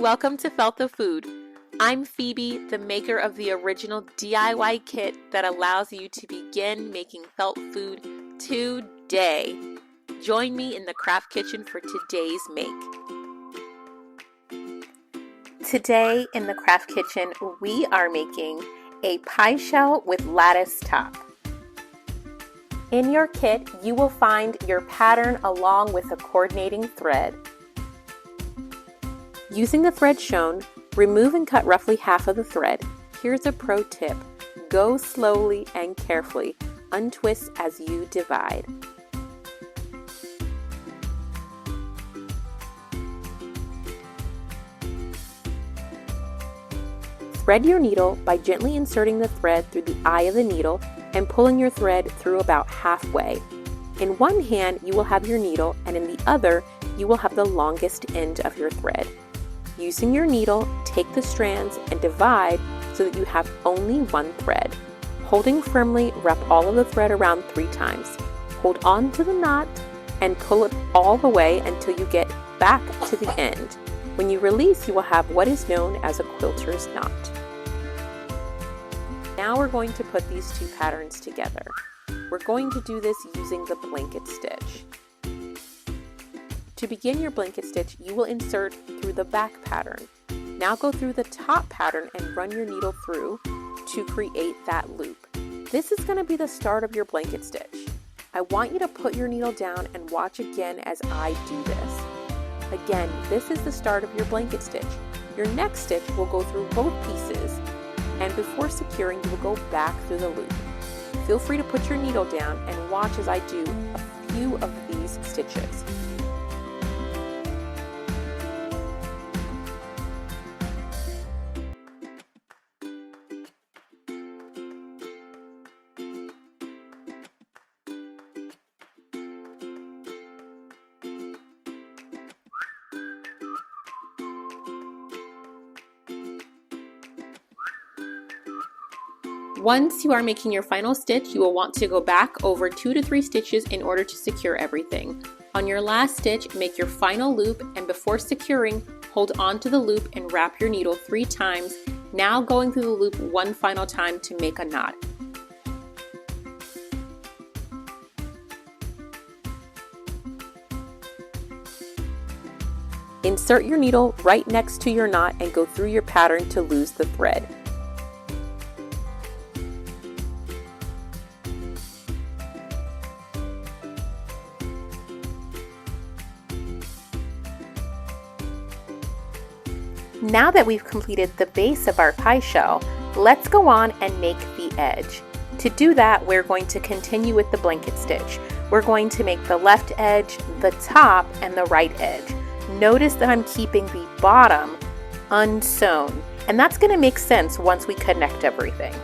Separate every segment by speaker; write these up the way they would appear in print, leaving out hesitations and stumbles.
Speaker 1: Welcome to Felt the Food. I'm Phoebe, the maker of the original DIY kit that allows you to begin making felt food today. Join me in the craft kitchen for today's make. Today in the craft kitchen, we are making a pie shell with lattice top. In your kit, you will find your pattern along with a coordinating thread. Using the thread shown, remove and cut roughly half of the thread. Here's a pro tip. Go slowly and carefully. Untwist as you divide. Thread your needle by gently inserting the thread through the eye of the needle and pulling your thread through about halfway. In one hand, you will have your needle, and in the other, you will have the longest end of your thread. Using your needle, take the strands and divide so that you have only one thread. Holding firmly, wrap all of the thread around 3 times. Hold on to the knot and pull it all the way until you get back to the end. When you release, you will have what is known as a quilter's knot. Now we're going to put these 2 patterns together. We're going to do this using the blanket stitch. To begin your blanket stitch, you will insert through the back pattern. Now go through the top pattern and run your needle through to create that loop. This is going to be the start of your blanket stitch. I want you to put your needle down and watch again as I do this. Again, this is the start of your blanket stitch. Your next stitch will go through both pieces, and before securing, you will go back through the loop. Feel free to put your needle down and watch as I do a few of these stitches. Once you are making your final stitch, you will want to go back over 2 to 3 stitches in order to secure everything. On your last stitch, make your final loop, and before securing, hold on to the loop and wrap your needle 3 times, now going through the loop one final time to make a knot. Insert your needle right next to your knot and go through your pattern to lose the thread. Now that we've completed the base of our pie shell, let's go on and make the edge. To do that, we're going to continue with the blanket stitch. We're going to make the left edge, the top, and the right edge. Notice that I'm keeping the bottom unsewn, and that's going to make sense once we connect everything.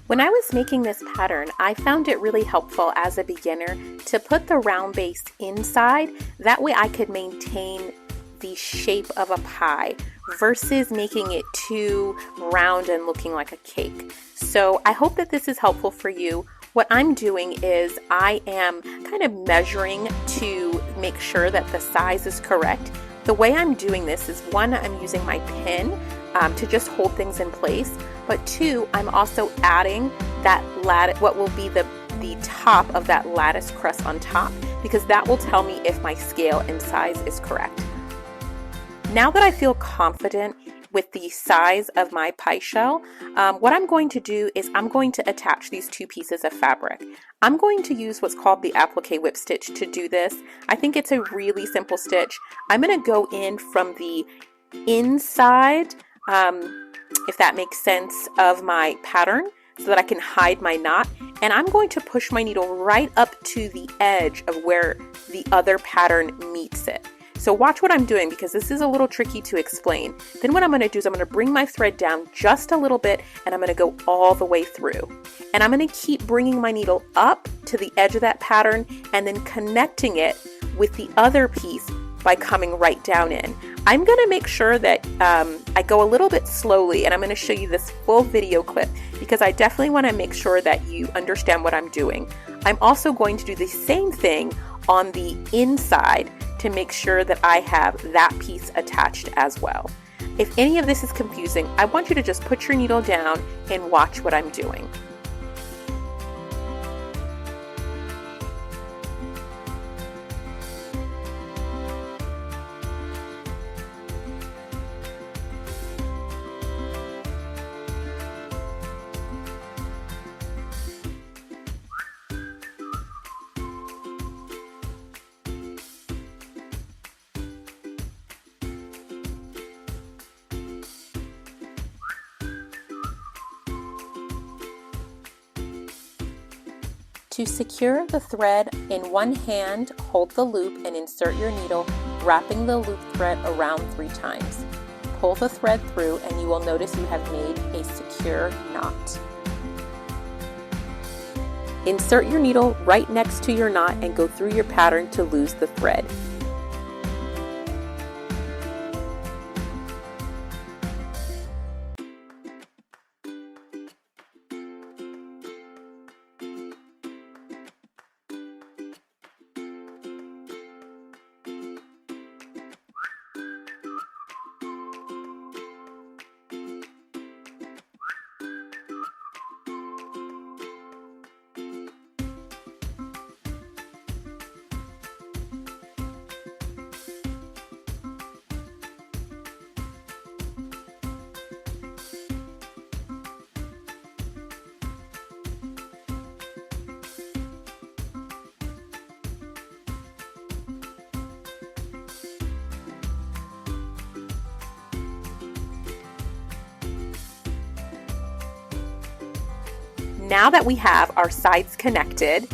Speaker 1: When I was making this pattern, I found it really helpful as a beginner to put the round base inside. That way I could maintain the shape of a pie versus making it too round and looking like a cake. So I hope that this is helpful for you. What I'm doing is I am kind of measuring to make sure that the size is correct. The way I'm doing this is, 1, I'm using my pin to just hold things in place, but 2, I'm also adding that what will be the top of that lattice crust on top, because that will tell me if my scale and size is correct. Now that I feel confident with the size of my pie shell, what I'm going to do is I'm going to attach these 2 pieces of fabric. I'm going to use what's called the applique whip stitch to do this. I think it's a really simple stitch. I'm going to go in from the inside, if that makes sense, of my pattern so that I can hide my knot, and I'm going to push my needle right up to the edge of where the other pattern meets it. So watch what I'm doing, because this is a little tricky to explain. Then what I'm going to do is I'm going to bring my thread down just a little bit, and I'm going to go all the way through. And I'm going to keep bringing my needle up to the edge of that pattern and then connecting it with the other piece by coming right down in. I'm going to make sure that I go a little bit slowly, and I'm going to show you this full video clip because I definitely want to make sure that you understand what I'm doing. I'm also going to do the same thing on the inside to make sure that I have that piece attached as well. If any of this is confusing, I want you to just put your needle down and watch what I'm doing. To secure the thread, in one hand, hold the loop and insert your needle, wrapping the loop thread around 3 times. Pull the thread through and you will notice you have made a secure knot. Insert your needle right next to your knot and go through your pattern to lose the thread. Now that we have our sides connected,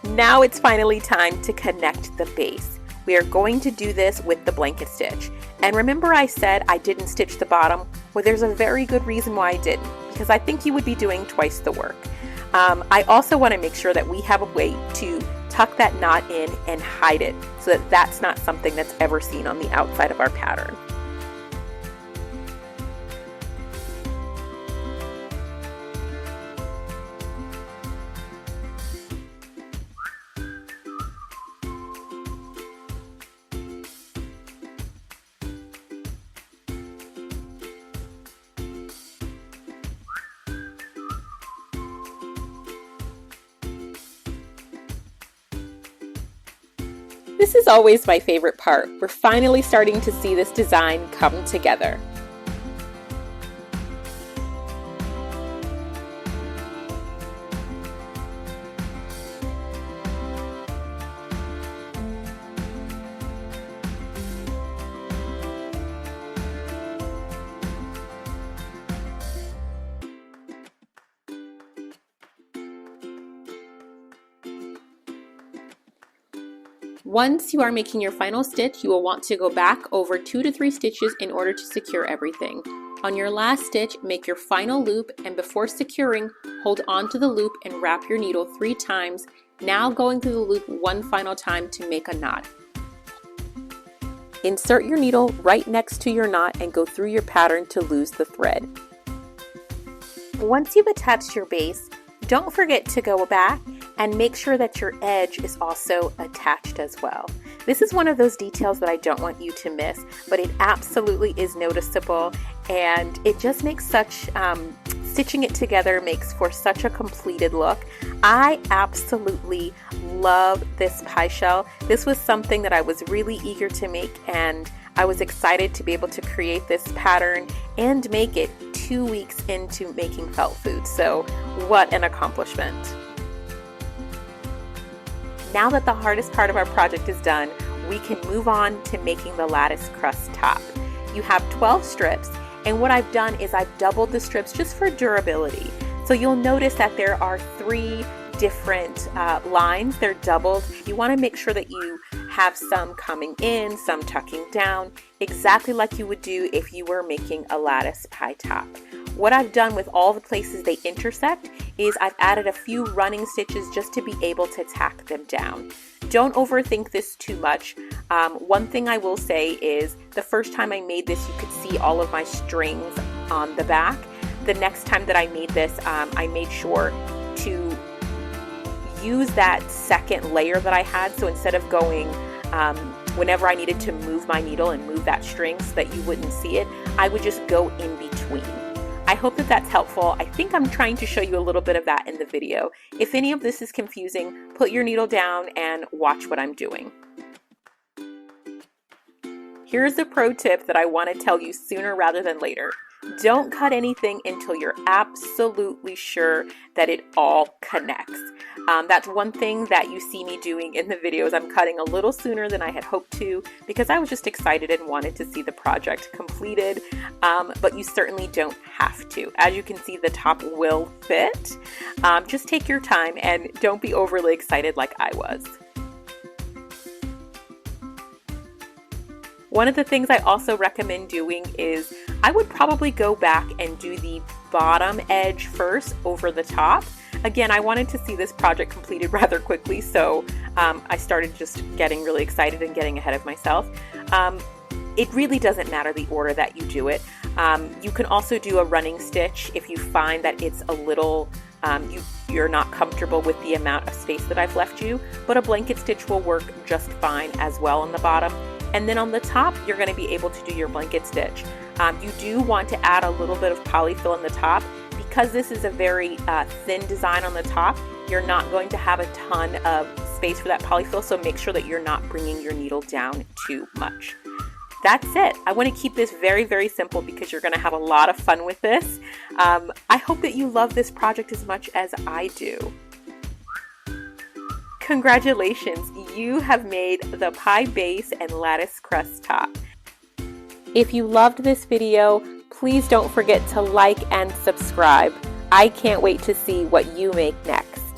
Speaker 1: now it's finally time to connect the base. We are going to do this with the blanket stitch. And remember I said I didn't stitch the bottom? Well, there's a very good reason why I didn't, because I think you would be doing twice the work. I also want to make sure that we have a way to tuck that knot in and hide it so that that's not something that's ever seen on the outside of our pattern. This is always my favorite part. We're finally starting to see this design come together. Once you are making your final stitch, you will want to go back over 2 to 3 stitches in order to secure everything. On your last stitch, make your final loop, and before securing, hold on to the loop and wrap your needle 3 times, now going through the loop one final time to make a knot. Insert your needle right next to your knot and go through your pattern to lose the thread. Once you've attached your base, don't forget to go back and make sure that your edge is also attached as well. This is one of those details that I don't want you to miss, but it absolutely is noticeable, and it just makes stitching it together makes for such a completed look. I absolutely love this pie shell. This was something that I was really eager to make, and I was excited to be able to create this pattern and make it 2 weeks into making felt food. So what an accomplishment. Now that the hardest part of our project is done, we can move on to making the lattice crust top. You have 12 strips, and what I've done is I've doubled the strips just for durability. So you'll notice that there are 3 different lines. They're doubled. You want to make sure that you have some coming in, some tucking down, exactly like you would do if you were making a lattice pie top. What I've done with all the places they intersect is I've added a few running stitches just to be able to tack them down. Don't overthink this too much. One thing I will say is the first time I made this, you could see all of my strings on the back. The next time that I made this, I made sure to use that second layer that I had. So instead of going whenever I needed to move my needle and move that string so that you wouldn't see it, I would just go in between. I hope that that's helpful. I think I'm trying to show you a little bit of that in the video. If any of this is confusing, put your needle down and watch what I'm doing. Here's a pro tip that I want to tell you sooner rather than later. Don't cut anything until you're absolutely sure that it all connects. That's one thing that you see me doing in the videos. I'm cutting a little sooner than I had hoped to because I was just excited and wanted to see the project completed, but you certainly don't have to. As you can see, the top will fit. Just take your time and don't be overly excited like I was. One of the things I also recommend doing is I would probably go back and do the bottom edge first over the top. Again, I wanted to see this project completed rather quickly, so I started just getting really excited and getting ahead of myself. It really doesn't matter the order that you do it. You can also do a running stitch if you find that it's a little, you're not comfortable with the amount of space that I've left you, but a blanket stitch will work just fine as well on the bottom. And then on the top, you're going to be able to do your blanket stitch. You do want to add a little bit of polyfill in the top. Because this is a very thin design on the top, you're not going to have a ton of space for that polyfill, so make sure that you're not bringing your needle down too much. That's it. I want to keep this very, very simple because you're going to have a lot of fun with this. I hope that you love this project as much as I do. Congratulations, you have made the pie base and lattice crust top. If you loved this video, please don't forget to like and subscribe. I can't wait to see what you make next.